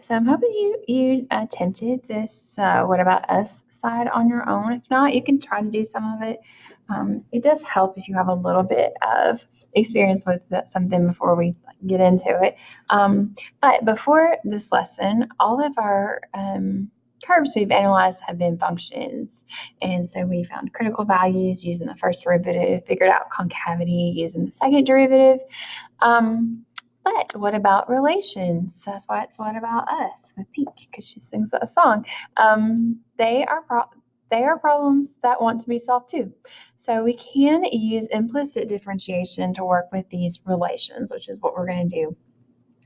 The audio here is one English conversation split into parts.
so I'm hoping you attempted this What About Us side on your own. If not, you can try to do some of it. It does help if you have a little bit of experience with something before we get into it. But before this lesson, all of our curves we've analyzed have been functions. And so we found critical values using the first derivative, figured out concavity using the second derivative. But what about relations? That's why it's What About Us with Pink, because she sings a song. They are problems that want to be solved too. So we can use implicit differentiation to work with these relations, which is what we're going to do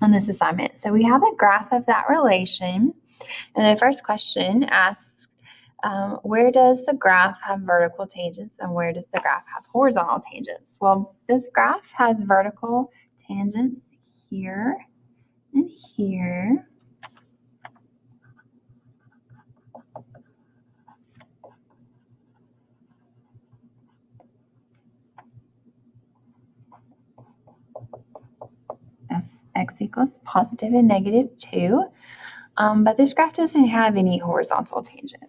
on this assignment. So we have a graph of that relation. And the first question asks, where does the graph have vertical tangents and where does the graph have horizontal tangents? Well, this graph has vertical tangents here and here. That's x equals positive and negative 2. But this graph doesn't have any horizontal tangents.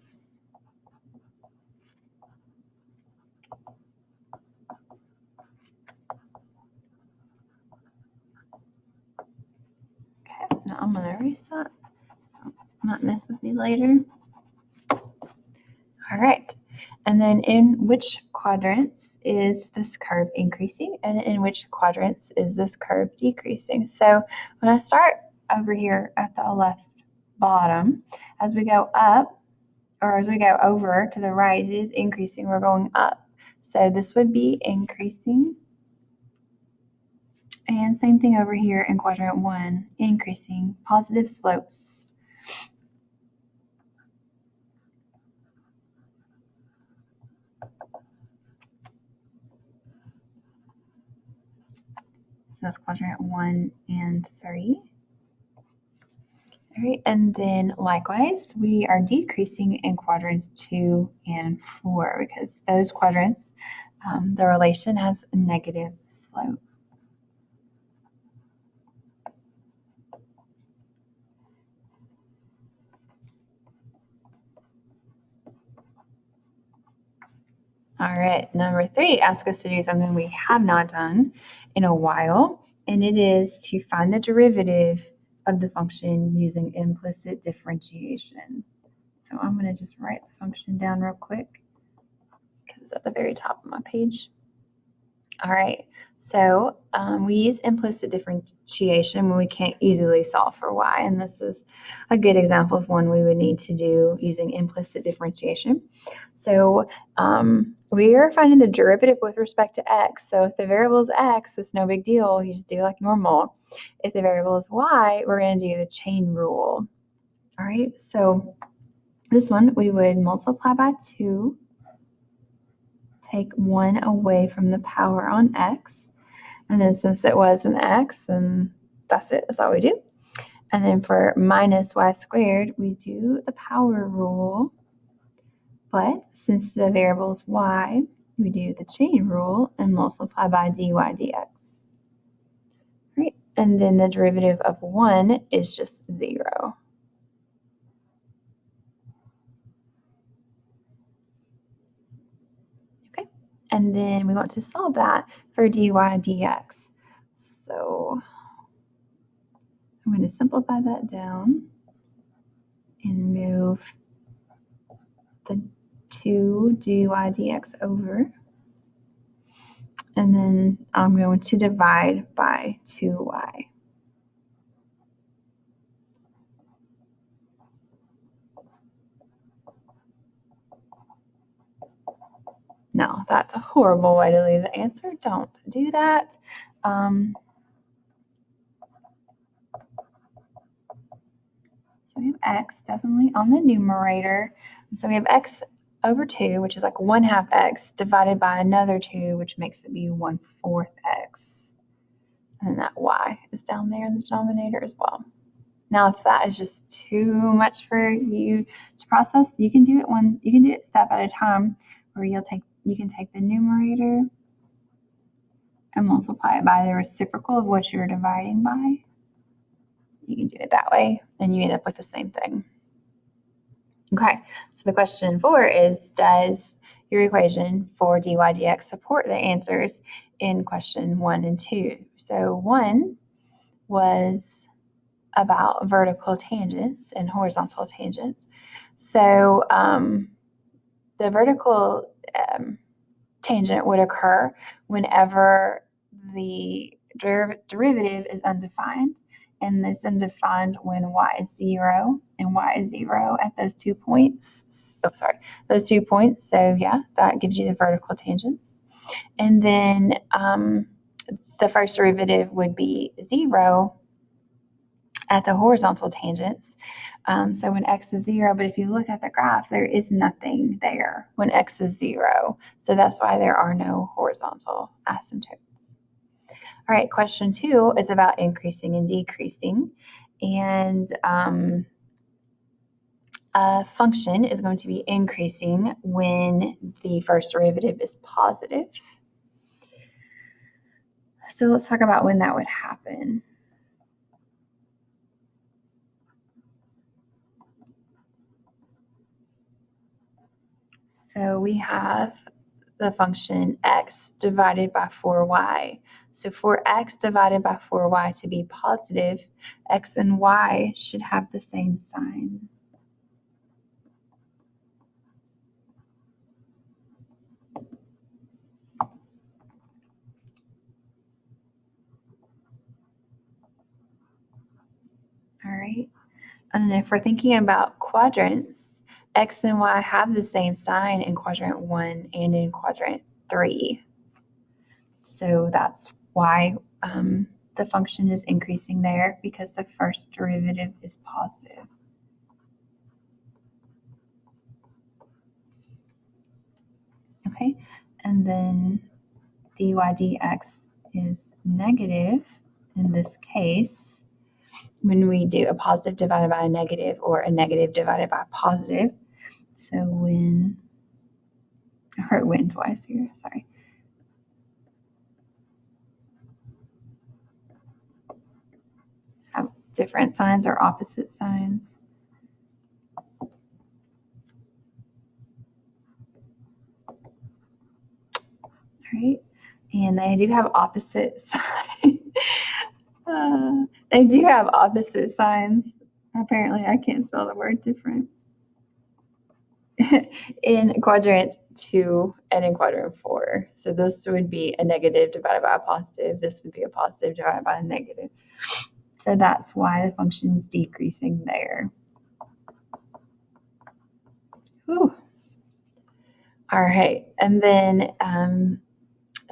Okay, now I'm going to erase that. Might mess with me later. All right. And then in which quadrants is this curve increasing and in which quadrants is this curve decreasing? So when I start over here at the left bottom, as we go up or as we go over to the right, it is increasing. We're going up. So this would be increasing. And same thing over here in quadrant 1, increasing, positive slopes. So that's quadrant 1 and 3. All right, and then likewise, we are decreasing in quadrants 2 and 4 because those quadrants, the relation has a negative slope. All right, number 3 asks us to do something we have not done in a while, and it is to find the derivative of the function using implicit differentiation. So I'm going to just write the function down real quick because it's at the very top of my page. All right, so we use implicit differentiation when we can't easily solve for y, and this is a good example of one we would need to do using implicit differentiation. So we are finding the derivative with respect to x. So if the variable is x, it's no big deal. You just do like normal. If the variable is y, we're going to do the chain rule. All right, so this one we would multiply by 2, take 1 away from the power on x, and then since it was an x, then that's it. That's all we do. And then for minus y squared, we do the power rule. But since the variable is y, we do the chain rule and multiply by dy dx. Right? And then the derivative of 1 is just 0. Okay. And then we want to solve that for dy dx. So I'm going to simplify that down and move the 2 dy dx over. And then I'm going to divide by 2y. No, that's a horrible way to leave the answer. Don't do that. So we have x definitely on the numerator. So we have x over 2, which is like 1/2 x, divided by another 2, which makes it be 1/4 x. And then that y is down there in the denominator as well. Now, if that is just too much for you to process, you can do it step at a time, where you can take the numerator and multiply it by the reciprocal of what you're dividing by. you can do it that way, and you end up with the same thing. Okay, so the question 4 is, does your equation for dy dx support the answers in question 1 and 2? So 1 was about vertical tangents and horizontal tangents. So the vertical tangent would occur whenever the derivative is undefined, and it's undefined when y is 0 and y is 0 at those 2 points. Those 2 points. So yeah, that gives you the vertical tangents. And then the first derivative would be 0 at the horizontal tangents. So when x is 0, but if you look at the graph, there is nothing there when x is 0. So that's why there are no horizontal asymptotes. All right, question 2 is about increasing and decreasing. And a function is going to be increasing when the first derivative is positive. So let's talk about when that would happen. So we have the function x divided by 4y. So for x divided by 4y to be positive, x and y should have the same sign. All right. And if we're thinking about quadrants, x and y have the same sign in quadrant 1 and in quadrant 3. So that's why the function is increasing there, because the first derivative is positive. Okay, and then dy dx is negative in this case when we do a positive divided by a negative or a negative divided by a positive. So when, I heard when twice here, sorry. Have different signs or opposite signs. All right, and they do have opposite signs. They do have opposite signs. Apparently, I can't spell the word different. In quadrant 2 and in quadrant 4. So this would be a negative divided by a positive. This would be a positive divided by a negative. So that's why the function is decreasing there. Whew. All right, and then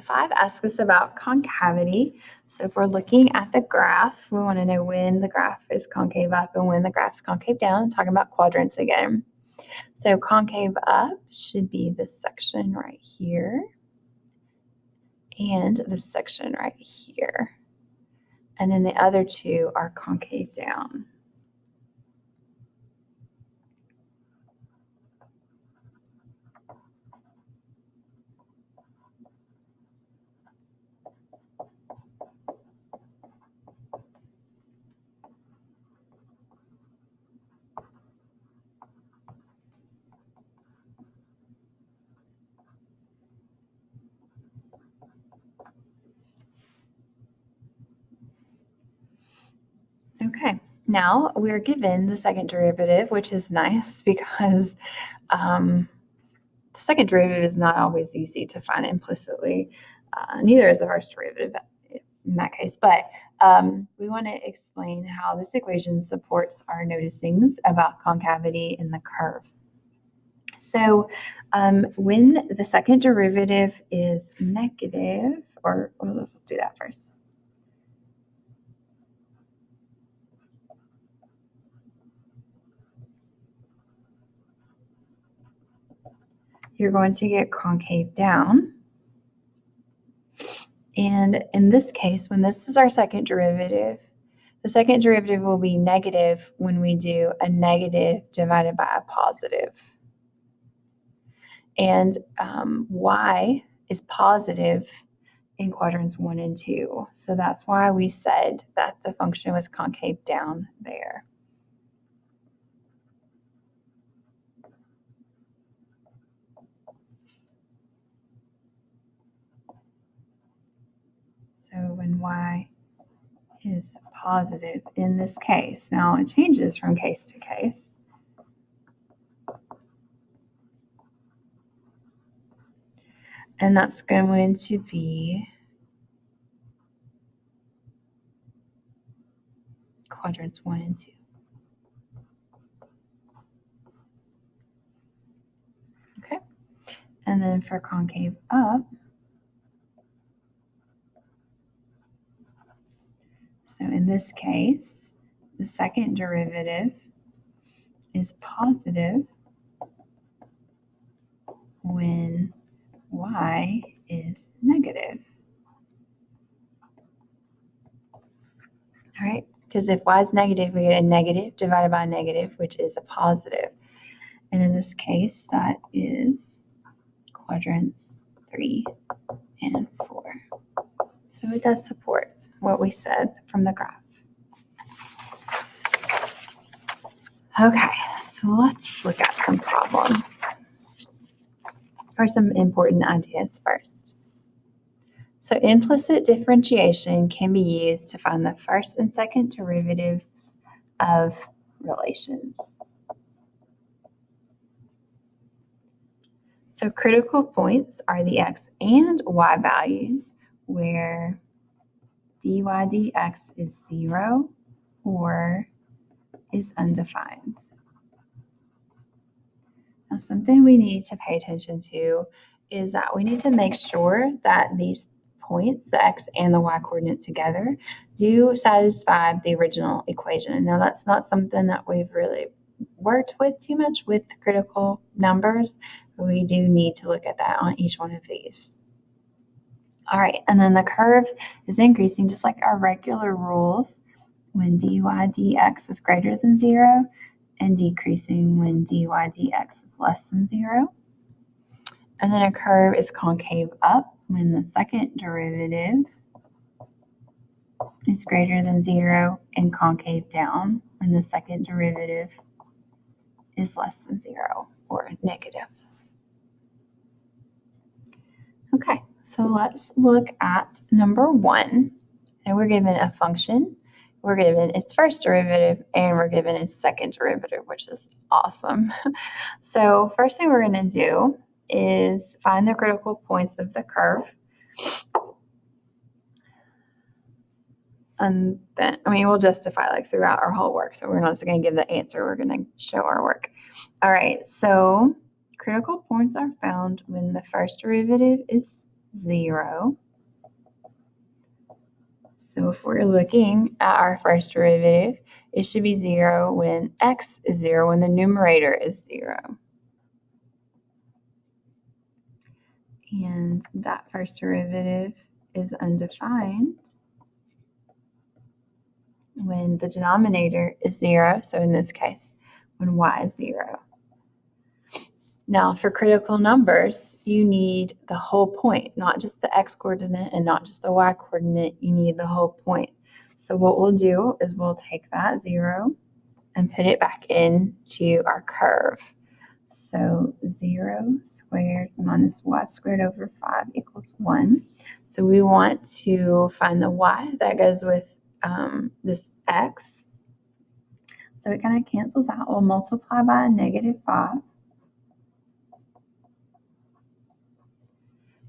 5 asks us about concavity. So if we're looking at the graph, we want to know when the graph is concave up and when the graph's concave down. Talking about quadrants again. So concave up should be this section right here and this section right here. And then the other two are concave down. Okay, now we're given the second derivative, which is nice because the second derivative is not always easy to find implicitly. Neither is the first derivative in that case, but we want to explain how this equation supports our noticings about concavity in the curve. So when the second derivative is negative, or we'll do that first. You're going to get concave down. And in this case, when this is our second derivative, the second derivative will be negative when we do a negative divided by a positive. And y is positive in quadrants 1 and 2. So that's why we said that the function was concave down there. So when y is positive in this case, now it changes from case to case. And that's going to be quadrants 1 and 2. Okay. And then for concave up, so in this case, the second derivative is positive when y is negative. All right, because if y is negative, we get a negative divided by a negative, which is a positive. And in this case, that is quadrants 3 and 4. So it does support what we said from the graph. Okay, so let's look at some problems or some important ideas first. So implicit differentiation can be used to find the first and second derivatives of relations. So critical points are the x and y values where dy dx is 0 or is undefined. Now, something we need to pay attention to is that we need to make sure that these points, the x and the y coordinate together, do satisfy the original equation. Now, that's not something that we've really worked with too much with critical numbers, but we do need to look at that on each one of these. All right, and then the curve is increasing just like our regular rules when dy dx is greater than 0 and decreasing when dy dx is less than 0. And then a curve is concave up when the second derivative is greater than 0 and concave down when the second derivative is less than 0 or negative. Okay, so let's look at number 1. And we're given a function, we're given its first derivative, and we're given its second derivative, which is awesome. So first thing we're going to do is find the critical points of the curve. And then, we'll justify like throughout our whole work. So we're not just going to give the answer, we're going to show our work. All right, so critical points are found when the first derivative is 0. So if we're looking at our first derivative, it should be 0 when x is 0, when the numerator is 0. And that first derivative is undefined when the denominator is 0, so in this case, when y is 0. Now, for critical numbers, you need the whole point, not just the x coordinate and not just the y coordinate. You need the whole point. So what we'll do is we'll take that 0 and put it back into our curve. So 0 squared minus y squared over 5 equals 1. So we want to find the y that goes with this x. So it kind of cancels out. We'll multiply by a negative 5.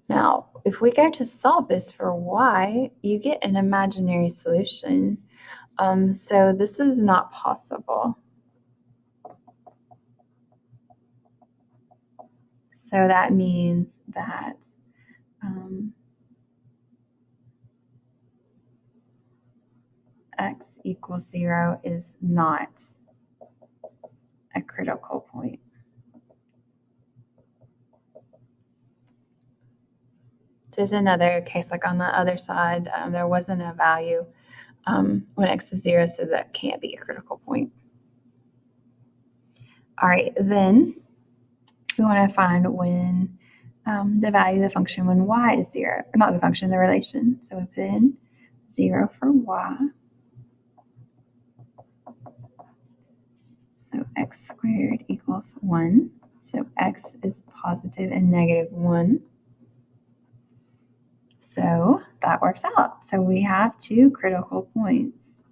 Now, if we go to solve this for y, you get an imaginary solution. So this is not possible. So that means that x equals 0 is not a critical point. There's another case like on the other side, there wasn't a value when x is 0, so that can't be a critical point. All right, then we want to find when the value of the function when y is 0, or not the function, the relation. So we put in 0 for y. So x squared equals 1. So x is positive and negative 1. So that works out. So we have two critical points.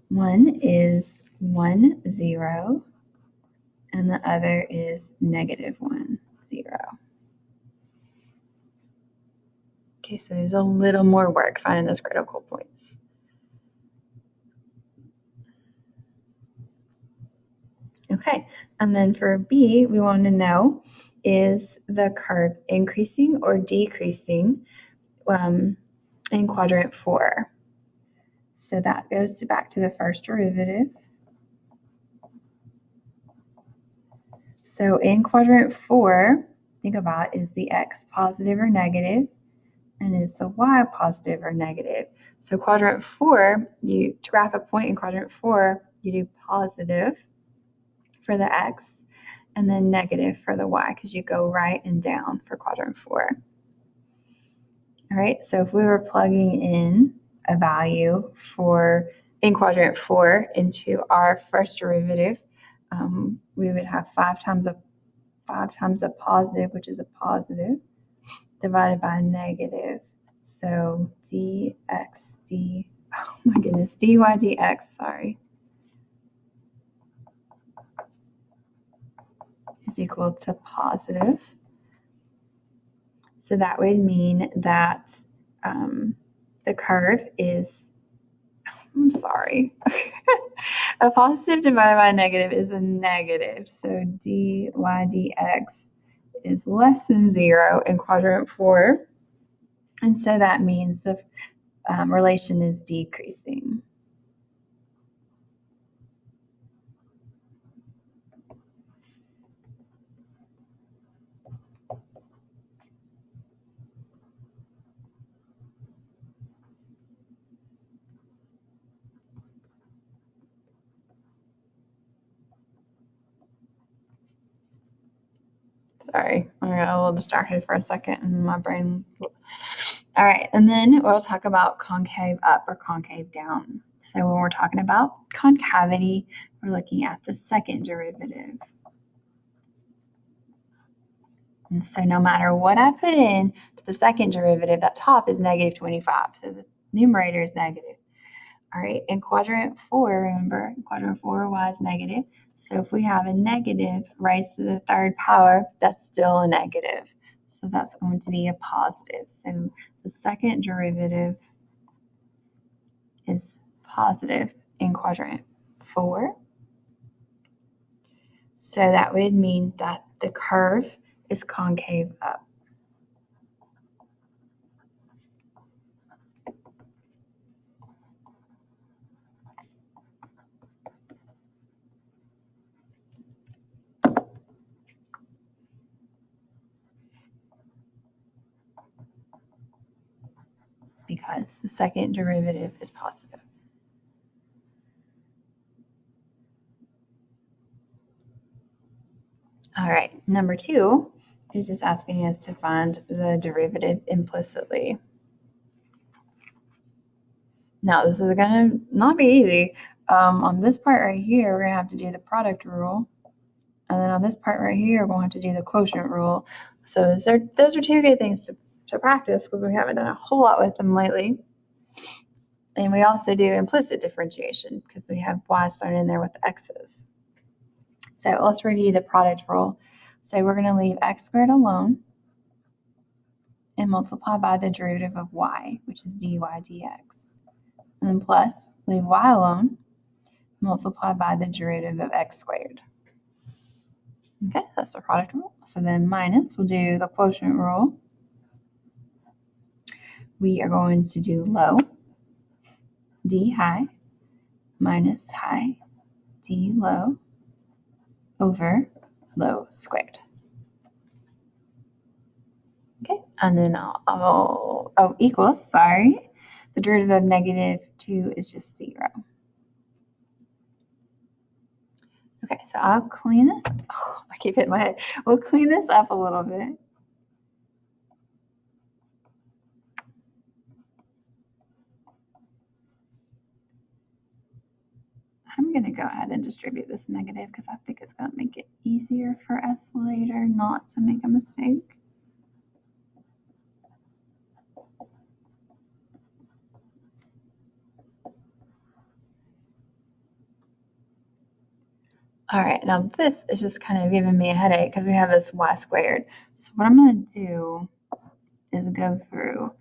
One is 1, 0, and the other is negative 1, 0. Okay, so there's a little more work finding those critical points. Okay, and then for B, we want to know, is the curve increasing or decreasing in quadrant 4? So that goes back to the first derivative. So in quadrant 4, think about, is the x positive or negative, and is the y positive or negative? So quadrant 4, to graph a point in quadrant 4, you do positive for the x and then negative for the y, because you go right and down for quadrant 4. All right, so if we were plugging in a value in quadrant 4 into our first derivative, we would have 5 times a positive, which is a positive, divided by a negative. So dy dx, is equal to positive. So that would mean that the curve is, a positive divided by a negative is a negative. So dy dx is less than 0 in quadrant 4. And so that means the relation is decreasing. Sorry, I got a little distracted for a second and my brain. All right, and then we'll talk about concave up or concave down. So when we're talking about concavity, we're looking at the second derivative. And so no matter what I put in to the second derivative, that top is negative 25. So the numerator is negative. All right, in quadrant 4, remember, in quadrant 4, y is negative. So if we have a negative raised to the third power, that's still a negative. So that's going to be a positive. So the second derivative is positive in quadrant 4. So that would mean that the curve is concave up. Because the second derivative is positive. All right, number 2 is just asking us to find the derivative implicitly. Now, this is going to not be easy. On this part right here, we're going to have to do the product rule. And then on this part right here, we're going to have to do the quotient rule. So those are two good things to practice, because we haven't done a whole lot with them lately. And we also do implicit differentiation, because we have y's thrown in there with the x's. So let's review the product rule. So we're going to leave x squared alone and multiply by the derivative of y, which is dy dx. And then plus, leave y alone, multiply by the derivative of x squared. Okay, that's the product rule. So then minus, we'll do the quotient rule. We are going to do low, d high, minus high, d low, over low squared. Okay, and then equals, the derivative of negative 2 is just 0. Okay, so I'll clean this. Oh, I keep hitting my head. We'll clean this up a little bit. I'm going to go ahead and distribute this negative because I think it's going to make it easier for us later not to make a mistake. All right, now this is just kind of giving me a headache because we have this y squared. So what I'm going to do is go through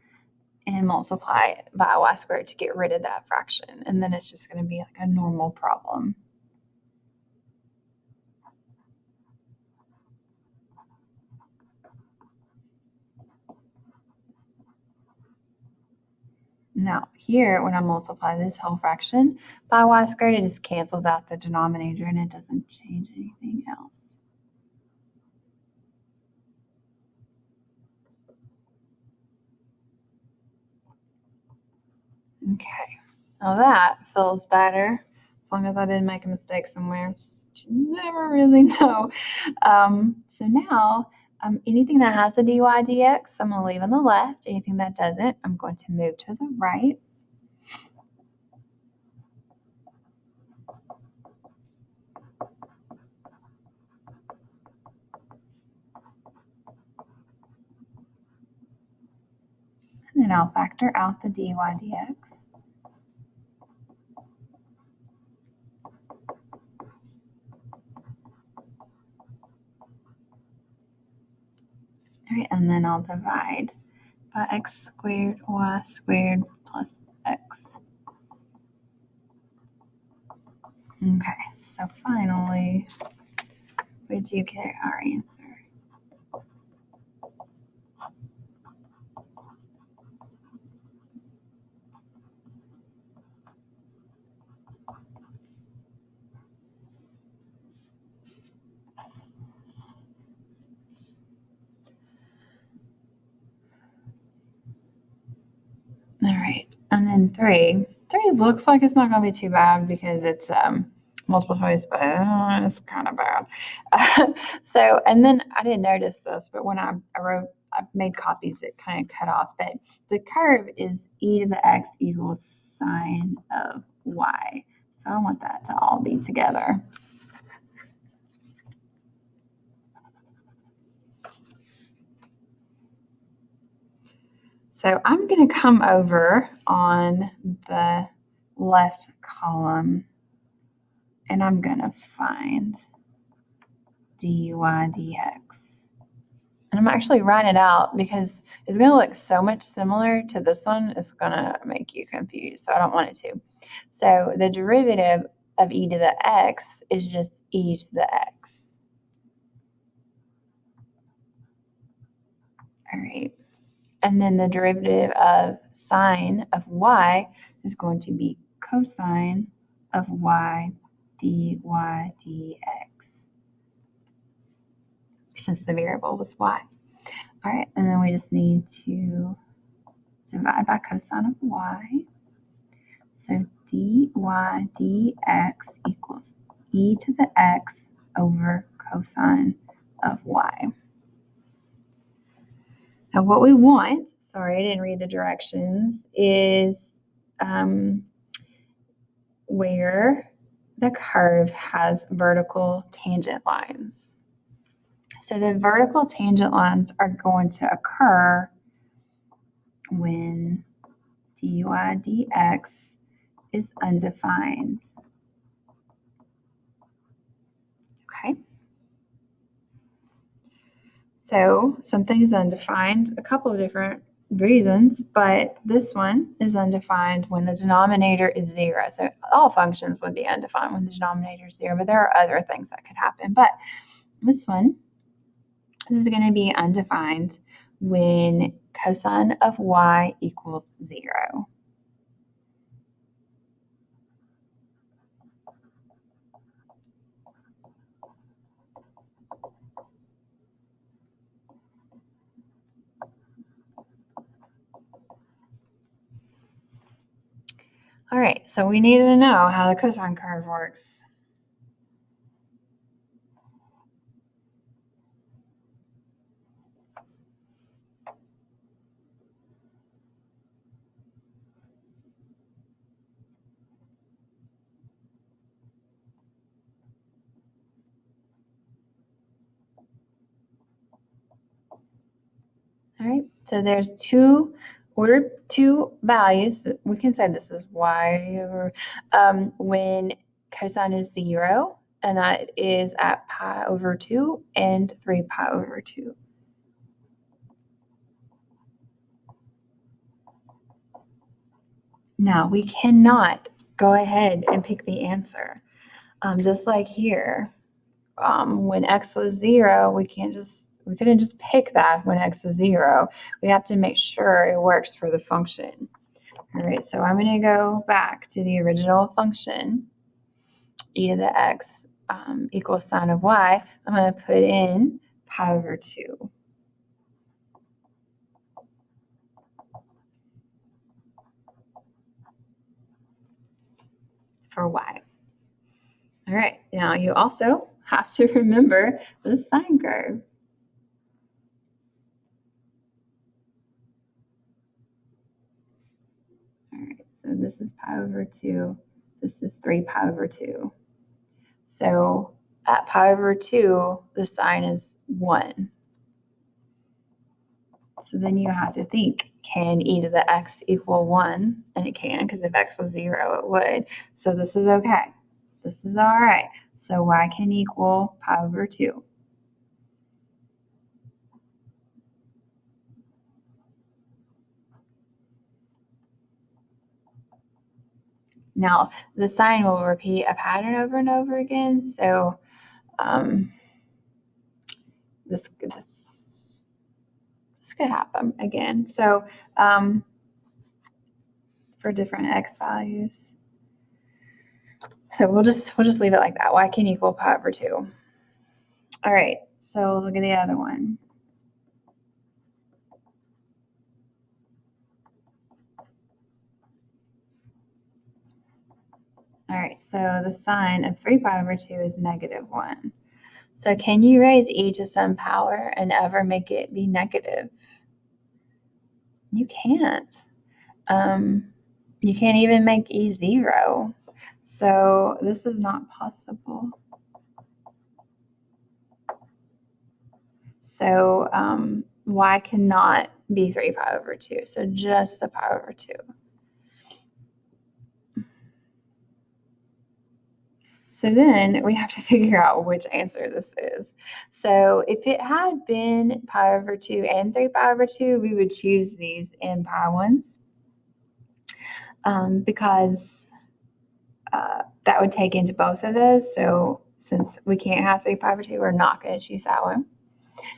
and multiply by y squared to get rid of that fraction. And then it's just going to be like a normal problem. Now here, when I multiply this whole fraction by y squared, it just cancels out the denominator and it doesn't change anything else. Okay, now that feels better, as long as I didn't make a mistake somewhere. You never really know. So now, anything that has a dy dx, I'm going to leave on the left. Anything that doesn't, I'm going to move to the right. And then I'll factor out the dy dx. All right, and then I'll divide by x squared y squared plus x. Okay, so finally, we do get our answer. All right, and then 3. 3 looks like it's not going to be too bad because it's multiple choice, but it's kind of bad. So, and then I didn't notice this, but when I made copies, it kind of cut off. But the curve is e to the x equals sine of y. So I want that to all be together. So I'm going to come over on the left column and I'm going to find dy dx. And I'm actually writing it out because it's going to look so much similar to this one, it's going to make you confused. So I don't want it to. So the derivative of e to the x is just e to the x. All right. And then the derivative of sine of y is going to be cosine of y dy dx, since the variable was y. All right, and then we just need to divide by cosine of y. So dy dx equals e to the x over cosine of y. Now what we want, sorry, I didn't read the directions, is where the curve has vertical tangent lines. So the vertical tangent lines are going to occur when dy dx is undefined. Okay. So something is undefined, a couple of different reasons, but this one is undefined when the denominator is 0. So all functions would be undefined when the denominator is 0, but there are other things that could happen. But this is going to be undefined when cosine of y equals 0. All right, so we need to know how the cosine curve works. So there's ordered two values. We can say this is y over when cosine is 0, and that is at pi over 2 and 3 pi over 2. Now we cannot go ahead and pick the answer. Just like here, when x was 0, we couldn't just pick that when x is 0. We have to make sure it works for the function. All right, so I'm going to go back to the original function, e to the x equals sine of y. I'm going to put in pi over 2 for y. All right, now you also have to remember the sine curve. All right, so this is pi over 2. This is 3 pi over 2. So at pi over 2, the sine is 1. So then you have to think, can e to the x equal 1? And it can, because if x was 0, it would. So this is okay. This is all right. So y can equal pi over 2. Now, the sine will repeat a pattern over and over again. So this could happen again. So for different x values. So we'll just leave it like that. Y can equal pi over 2. All right, so look at the other one. All right, so the sine of 3 pi over 2 is -1. So can you raise e to some power and ever make it be negative? You can't. You can't even make e 0. So this is not possible. So y cannot be 3 pi over 2. So just the pi over 2. So then we have to figure out which answer this is. So if it had been pi over 2 and 3 pi over 2, we would choose these in pi ones because that would take into both of those. So since we can't have 3 pi over 2, we're not going to choose that one.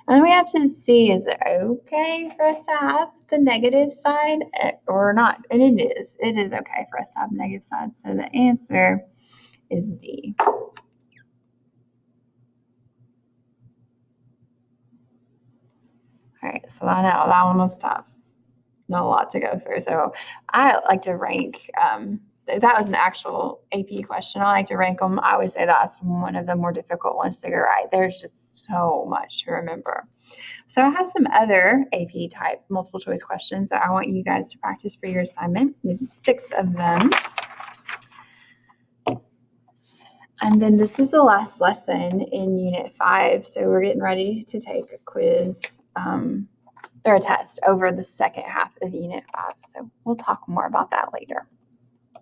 And then we have to see, is it okay for us to have the negative side or not? And it is. It is okay for us to have negative sides. So the answer is D. All right, so I know that one was tough. Not a lot to go through. So I like to rank, that was an actual AP question. I like to rank them. I always say that's one of the more difficult ones to get right. There's just so much to remember. So I have some other AP type multiple choice questions that I want you guys to practice for your assignment. There's 6 of them. And then this is the last lesson in Unit 5. So we're getting ready to take a quiz or a test over the second half of Unit 5. So we'll talk more about that later.